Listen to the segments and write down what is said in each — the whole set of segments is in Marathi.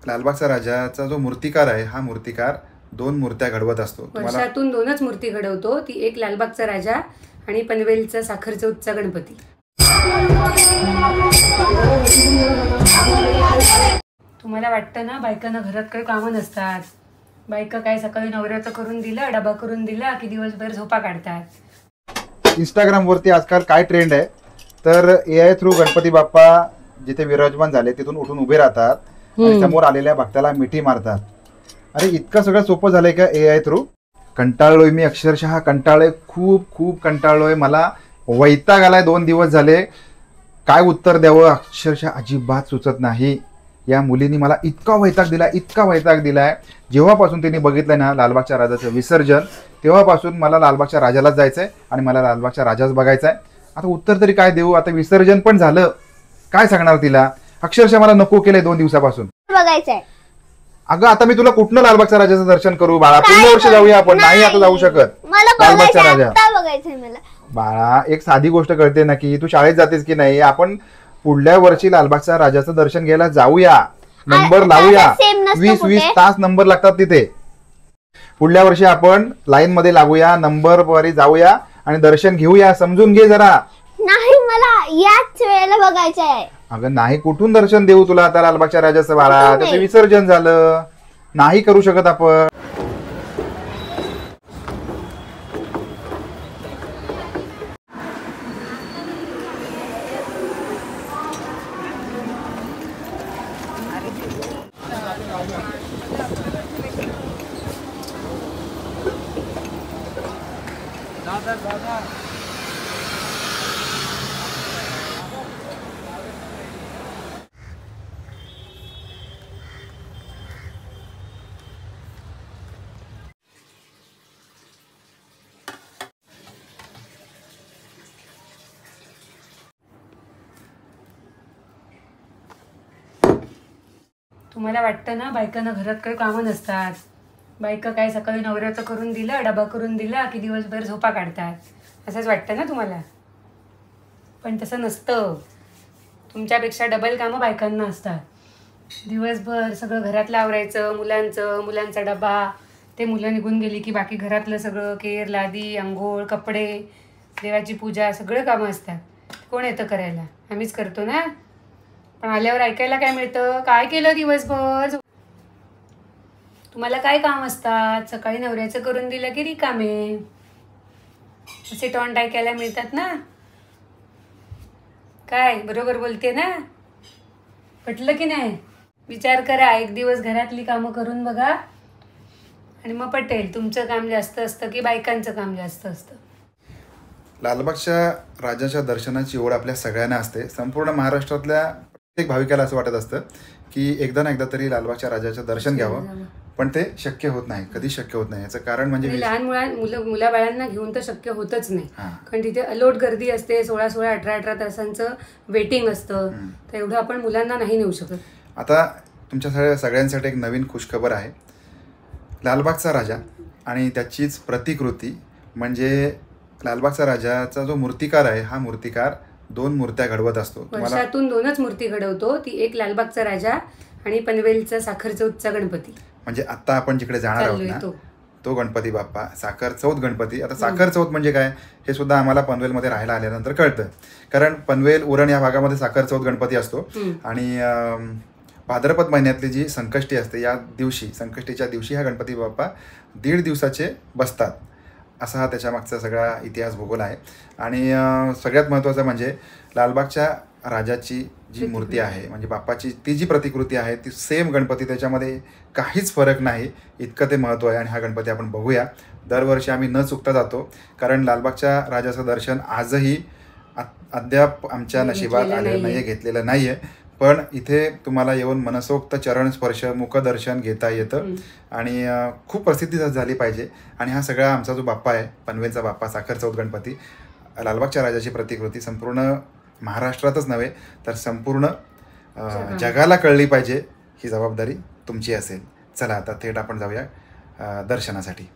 लालबागचा राजाचा जो मूर्तिकार आहे हा मूर्तिकार दोन मूर्त्या घडवत असतो. वर्षातून दोनच मूर्ती घडवतो, ती एक लालबागचा राजा आणि पनवेलचा साखर चौथचा गणपती. तुम्हाला वाटतं ना बायकांना घरात काही कामं नसतात, बायका काय सकाळी नवऱ्याचं करून दिलं, डबा करून दिला की दिवसभर झोपा काढतात. इंस्टाग्रामवरती आजकाल काय ट्रेंड आहे तर AI थ्रू गणपती बाप्पा जिथे विराजमान झाले तिथून उठून उभे राहतात आणि समोर आलेल्या भक्ताला मिठी मारतात. अरे इतकं सगळं सोपं झालंय का AI थ्रू? कंटाळलोय मी, अक्षरशः कंटाळलोय, खूप खूप कंटाळलोय. मला वैताग आलाय, 2 दिवस झाले. काय उत्तर द्यावं अक्षरशः अजिबात सुचत नाही. या मुलीने मला इतका वैताग दिलाय. जेव्हापासून तिने बघितलंय ना लालबागच्या राजाचं विसर्जन, तेव्हापासून मला लालबागच्या राजालाच जायचंय आणि मला लालबागच्या राजाच बघायचा आहे. आता उत्तर तरी काय देऊ? आता विसर्जन पण झालं, काय सांगणार तिला? अक्षरशः मला नको केलंय 2 दिवसापासून बघायचंय. अगं आता मी तुला कुठनं लालबागच्या राजाचं दर्शन करू बाळा? पुढल्या वर्षी जाऊया आपण. नाही आता जाऊ शकत लालबागच्या राजा. बघायचंय मला बाळा, एक साधी गोष्ट कळते ना की तू शाळेत जातेस की नाही. आपण पुढल्या वर्षी लालबागच्या राजाचं दर्शन घ्यायला जाऊया, नंबर लावूया. 20-20 तास नंबर लागतात तिथे. पुढल्या वर्षी आपण लाईन मध्ये लागूया, नंबर वरी जाऊया आणि दर्शन घेऊया. समजून घे जरा. नाही, मला याच वेळेला बघायचं आहे. अगं नाही, कुठून दर्शन देऊ तुला आता लालबागच्या राजाचं बाळा? त्याचं विसर्जन झालं, नाही करू शकत आपण. तुम्हाला वाटतं ना बायकांना घरात काही कामं नसतात, बायका काय सकाळी नवऱ्याचं करून दिलं, डबा करून दिला की दिवसभर झोपा काढतात, असंच वाटतं ना तुम्हाला? पण तसं नसतं. तुमच्यापेक्षा डबल कामं बायकांना असतात. दिवसभर सगळं घरातलं आवरायचं, मुलांचा डबा, ते मुलं निघून गेली की बाकी घरातलं सगळं केर, लादी, अंघोळ, कपडे, देवाची पूजा, सगळं कामं असतात. कोण येतं करायला? आम्हीच करतो ना. पण आल्यावर ऐकायला काय मिळतं? काय केलं दिवसभर? तुम्हाला काय काम असतात? सकाळी नवऱ्याचं करून दिलं की रिकामे, असे टॉन्ट ऐकायला मिळतात ना. काय बरोबर बोलते ना? पटलं की नाही? विचार करा, एक दिवस घरातली कामं करून बघा आणि मग पटेल तुमचं काम जास्त असतं की बायकांचं काम जास्त असतं. लालबागच्या राजाच्या दर्शनाची ओढ आपल्या सगळ्यांना असते. संपूर्ण महाराष्ट्रातल्या प्रत्येक भाविकाला असं वाटत असतं की एकदा ना एकदा तरी लालबागच्या राजाचं दर्शन घ्यावं, पण ते शक्य होत नाही, कधी शक्य होत नाही. याचं कारण म्हणजे लहान मुलाबाळांना घेऊन तर शक्य होतच नाही, कारण तिथे अलोट गर्दी असते. 16-16, 18-18 तासांचं वेटिंग असतं, तर एवढं आपण मुलांना नाही नेऊ शकत. आता तुमच्या सगळ्यांसाठी एक नवीन खुशखबर आहे. लालबागचा राजा आणि त्याचीच प्रतिकृती म्हणजे लालबागचा राजाचा जो मूर्तिकार आहे हा मूर्तिकार 2 मूर्त्या घडवत असतो. वर्षातून 2च मूर्ती घडवतो, ती एक लालबागचा राजा आणि पनवेलचा साखर चौथचा गणपती. म्हणजे आता आपण जिकडे जाणार आहोत ना तो गणपती बाप्पा, साखर चौथ गणपती. आता साखर चौथ म्हणजे काय हे सुद्धा आम्हाला पनवेलमध्ये राहायला आल्यानंतर कळतं. कारण पनवेल, उरण या भागामध्ये साखर चौथ गणपती असतो आणि भाद्रपद महिन्यातली जी संकष्टी असते, या दिवशी, संकष्टीच्या दिवशी हा गणपती बाप्पा 1.5 दिवसाचे बसतात. असा हा त्याच्यामागचा सगळा इतिहास भूगोल आहे. आणि सगळ्यात महत्त्वाचं म्हणजे लालबागच्या राजाची जी मूर्ती आहे म्हणजे बाप्पाची ती जी प्रतिकृती आहे ती सेम गणपती, त्याच्यामध्ये काहीच फरक नाही, इतकं ते महत्त्व आहे. आणि हा गणपती आपण बघूया. दरवर्षी आम्ही न चुकता जातो, कारण लालबागच्या राजाचं दर्शन आजही अद्याप आमच्या नशिबात आलेलं नाही आहे, घेतलेलं नाही आहे. पण इथे तुम्हाला येऊन मनसोक्त चरणस्पर्श, मुखदर्शन घेता येतं आणि खूप प्रसिद्धी झाली पाहिजे. आणि हा सगळा आमचा जो बाप्पा आहे, पनवेलचा बाप्पा, साखर चौथ गणपती, लालबागच्या राजाची प्रतिकृती संपूर्ण महाराष्ट्रातच नव्हे तर संपूर्ण जगाला कळली पाहिजे, ही जबाबदारी तुमची असेल. चला आता थेट आपण जाऊया दर्शनासाठी.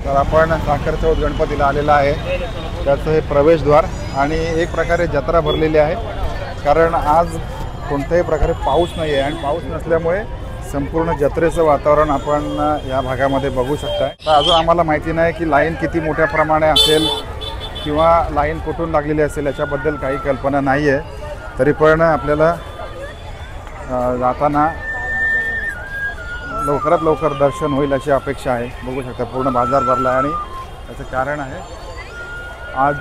तर आपण साखर चौथ गणपतीला आलेला आहे, त्याचं हे प्रवेशद्वार आणि एक प्रकारे जत्रा भरलेली आहे, कारण आज कोणत्याही प्रकारे पाऊस नाही आहे आणि पाऊस नसल्यामुळे संपूर्ण जत्रेचं वातावरण आपण या भागामध्ये बघू शकता. तर अजून आम्हाला माहिती नाही की लाईन किती मोठ्या प्रमाणे असेल किंवा लाईन कुठून लागलेली असेल याच्याबद्दल काही कल्पना नाही आहे. तरी पण आपल्याला जाताना लवकरात लवकर दर्शन होईल अशी अपेक्षा आहे. बघू शकता पूर्ण बाजार भरला आहे आणि त्याचं कारण आहे आज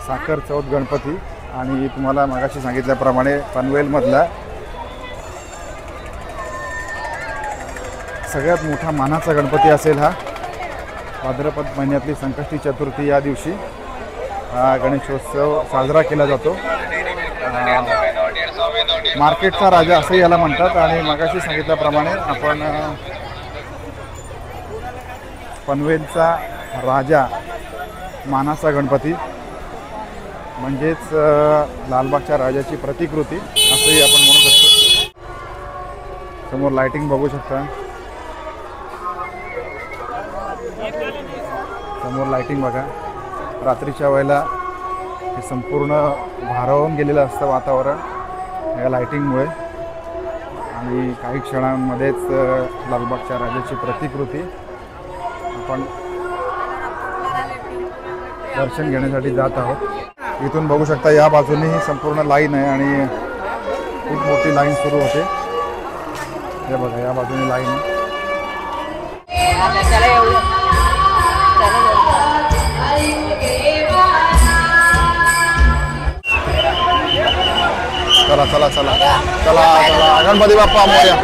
साखर चौथ गणपती आणि तुम्हाला मगाशी सांगितल्याप्रमाणे पनवेलमधला सगळ्यात मोठा मानाचा गणपती असेल हा. भाद्रपद महिन्यातली संकष्टी चतुर्थी या दिवशी हा गणेशोत्सव साजरा केला जातो. मार्केटचा राजा असंही याला म्हणतात आणि मगाशी सांगितल्याप्रमाणे आपण पनवेलचा राजा मानाचा गणपती म्हणजेच लालबागच्या राजाची प्रतिकृती असंही आपण म्हणू शकतो. समोर लाइटिंग बघू शकता, समोर लाइटिंग बघा. रात्रीच्या वेळेला हे संपूर्ण भारावून गेलेलं असतं वातावरण या लाइटिंगमुळे आणि काही क्षणांमध्येच लालबागच्या राजाची प्रतिकृती आपण दर्शन घेण्यासाठी जात आहोत. इथून बघू शकता या बाजूने ही संपूर्ण लाईन आहे आणि खूप मोठी लाईन सुरू होते. हे बघा या बाजूने लाईन आहे. चला चला चला चला चला गणपती बाप्पा मोरया.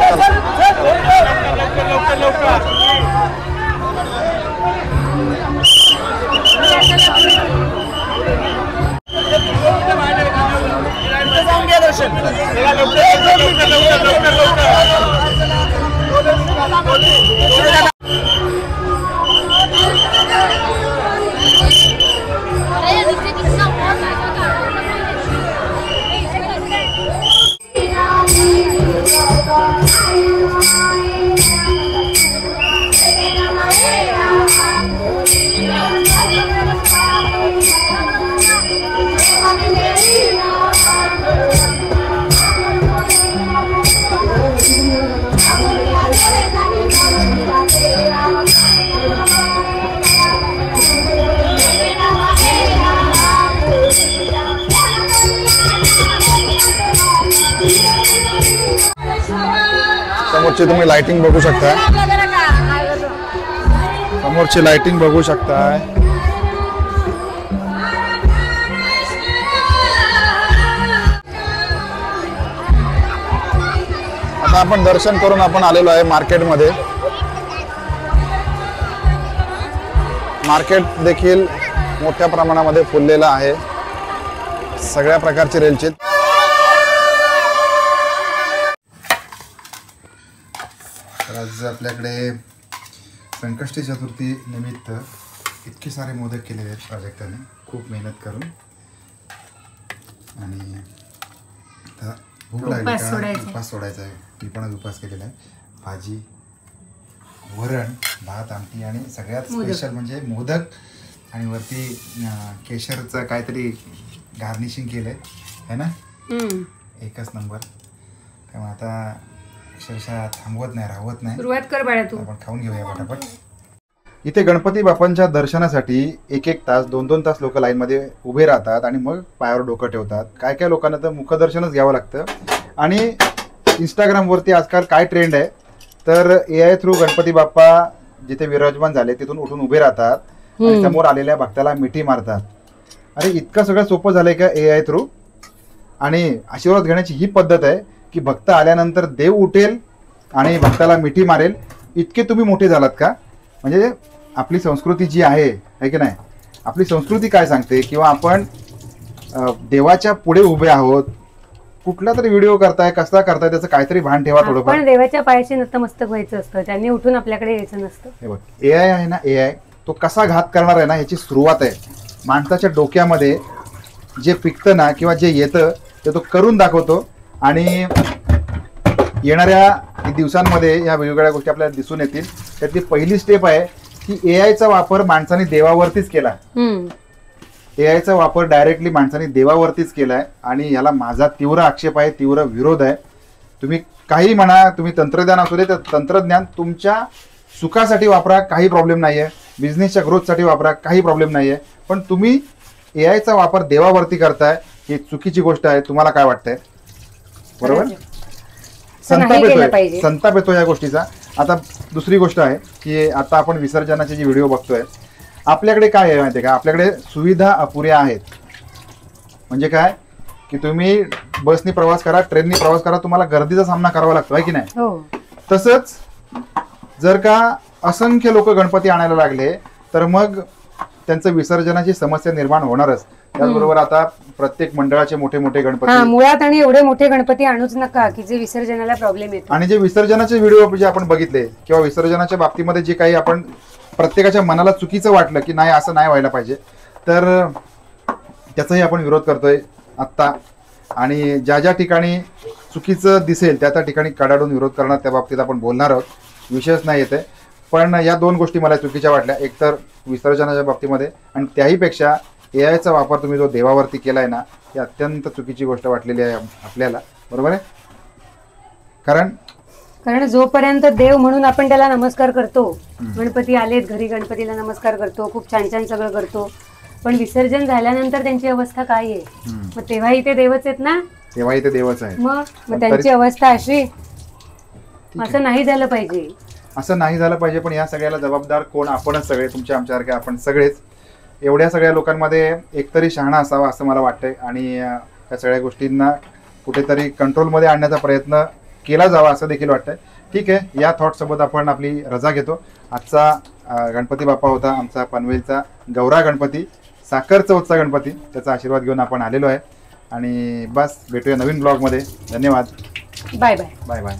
समोरची तुम्ही लाइटिंग बघू शकता, समोरची लाइटिंग बघू शकता. आता आपण दर्शन करून आपण आलेलो आहे मार्केटमध्ये. मार्केट देखील मोठ्या प्रमाणामध्ये फुललेलं आहे, सगळ्या प्रकारचे रेलचे. आज आपल्याकडे संकष्टी चतुर्थी निमित्त इतके सारे मोदक केलेले आहेत प्राजक्ताने खूप मेहनत करून. आणि आता भूक लागली का उपास सोडायचा आहे. मी पण उपास केलेला आहे. भाजी, वरण, भात, आमटी आणि सगळ्यात स्पेशल म्हणजे मोदक आणि वरती केशरचं काहीतरी गार्निशिंग केलंय है ना. एकच नंबर. त्यामुळे आता अक्षरशः थांबवत नाही, राहवत नाही. सुरुवात कर बाळा तू. आपण खाऊन घेऊया पटापट. इथे गणपती बाप्पांच्या दर्शनासाठी 1-1 तास 2-2 तास लोक लाईनमध्ये उभे राहतात आणि मग पायावर डोकं ठेवतात. काय काय लोकांना तर मुखदर्शनच घ्यावं लागतं. आणि इंस्टाग्रामवरती आजकाल काय ट्रेंड आहे तर AI थ्रू गणपती बाप्पा जिथे विराजमान झाले तिथून उठून उभे राहतात आणि समोर आलेल्या भक्ताला मिठी मारतात. अरे इतकं सगळं सोपं झालंय का AI थ्रू. आणि आशीर्वाद घेण्याची ही पद्धत आहे की भक्त आल्यानंतर देव उठेल आणि भक्ताला मिठी मारेल. इतके तुम्ही मोठे झालात का. म्हणजे आपली संस्कृती जी आहे की नाही, आपली संस्कृती काय सांगते किंवा आपण देवाच्या पुढे उभे आहोत. कुठला तरी व्हिडिओ करताय, कसा करताय त्याचं काहीतरी भान ठेवा थोडंफार. पण देवाच्या पायाशी नतमस्तक व्हायचं असतं, त्यांनी उठून आपल्याकडे यायचं नसतं. हे बघ AI आहे ना, AI तो कसा घात करणार आहे ना ह्याची सुरुवात आहे. माणसाच्या डोक्यामध्ये जे पिकतं ना किंवा जे येतं ते तो करून दाखवतो आणि येणाऱ्या दिवसांमध्ये ह्या वेगवेगळ्या गोष्टी आपल्याला दिसून येतील. त्यातली पहिली स्टेप आहे की एआयचा वापर माणसाने देवावरतीच केला. एआयचा वापर डायरेक्टली माणसाने देवावरतीच केलाय आणि याला माझा तीव्र आक्षेप आहे, तीव्र विरोध आहे. तुम्ही काही म्हणा, तुम्ही तंत्रज्ञान असू दे, तर तंत्रज्ञान तुमच्या सुखासाठी वापरा, काही प्रॉब्लेम नाहीये. बिझनेसच्या ग्रोथसाठी वापरा, काही प्रॉब्लेम नाहीये. पण तुम्ही एआयचा वापर देवावरती करताय, ही चुकीची गोष्ट आहे. तुम्हाला काय वाटतंय? बरोबर. संताप येतो या गोष्टीचा. आता दुसरी गोष्ट आहे की आता आपण विसर्जनाचे जे व्हिडिओ बघतोय, आपल्याकडे काय आहे माहिती आहे का, आपल्याकडे सुविधा अपुऱ्या आहेत. म्हणजे काय की तुम्ही बसनी प्रवास करा, ट्रेननी प्रवास करा, तुम्हाला गर्दीचा सामना करावा लागतो, आहे की नाही? तसंच जर का असंख्य लोक गणपती आणायला लागले तर मग त्यांचं विसर्जनाची समस्या निर्माण होणारच. त्याचबरोबर आता प्रत्येक मंडळाचे मोठे मोठे गणपती मुळात आणि एवढे मोठे गणपती आणूच नका की जे विसर्जनाला प्रॉब्लेम येतो. आणि जे विसर्जनाचे व्हिडिओ जे आपण बघितले किंवा विसर्जनाच्या बाबतीमध्ये जे काही आपण प्रत्येकाच्या मनाला चुकीचं वाटलं की नाही असं नाही व्हायला पाहिजे, तर त्याचाही आपण विरोध करतोय आत्ता. आणि ज्या ज्या ठिकाणी चुकीचं दिसेल त्या त्या ठिकाणी कडाडून विरोध करणार, त्या बाबतीत आपण बोलणार आहोत, विषयच नाही येते. पण या दोन गोष्टी मला चुकीच्या वाटल्या, एकतर विसर्जनाच्या बाबतीमध्ये, आणि त्याहीपेक्षा एआयचा वापर तुम्ही जो देवावरती केलाय ना, ही अत्यंत चुकीची गोष्ट वाटलेली आहे आपल्याला. बरोबर आहे? कारण जोपर्यंत देव म्हणून आपण त्याला नमस्कार करतो, गणपती आलेत घरी, गणपतीला नमस्कार करतो, खूप छान छान सगळं करतो, पण विसर्जन झाल्यानंतर त्यांची अवस्था काय आहे? मग तेव्हाही ते देवच आहेत ना, तेव्हाही ते देवच आहे. मग त्यांची अवस्था अशी, असं नाही झालं पाहिजे. असं नाही झालं पाहिजे. पण या सगळ्याला जबाबदार कोण? आपणच सगळे, तुमच्या आमच्यासारखे आपण सगळेच. एवढ्या सगळ्या लोकांमध्ये एकतरी शहाणा असावा असं मला वाटतंय आणि या सगळ्या गोष्टींना कुठेतरी कंट्रोलमध्ये आणण्याचा प्रयत्न केला जावा असं देखील वाटतंय. ठीक आहे, या थॉटसोबत आपण आपली रजा घेतो. आजचा गणपती बाप्पा होता आमचा पनवेलचा गौरा गणपती, साखर चौथचा गणपती. त्याचा आशीर्वाद घेऊन आपण आलेलो आहे आणि बस भेटूया नवीन ब्लॉगमध्ये. धन्यवाद. Bye bye. Bye bye.